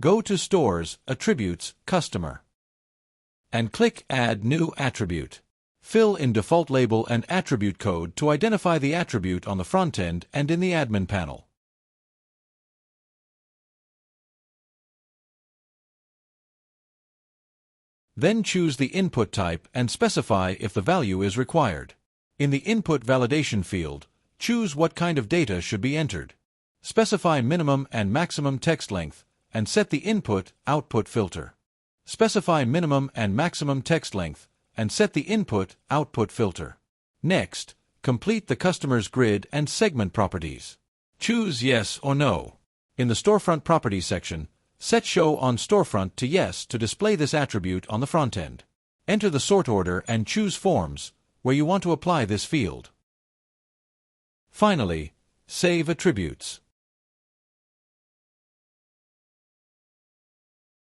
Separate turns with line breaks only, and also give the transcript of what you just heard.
Go to Stores, Attributes, Customer, and click Add New Attribute. Fill in default label and attribute code to identify the attribute on the front end and in the admin panel. Then choose the input type and specify if the value is required. In the Input Validation field, choose what kind of data should be entered. Specify minimum and maximum text length, and set the Input-Output filter. Specify minimum and maximum text length, and set the Input-Output filter. Next, complete the customer's grid and segment properties. Choose Yes or No. In the Storefront Properties section, set Show on Storefront to Yes to display this attribute on the front end. Enter the sort order and choose Forms, where you want to apply this field. Finally, save attributes.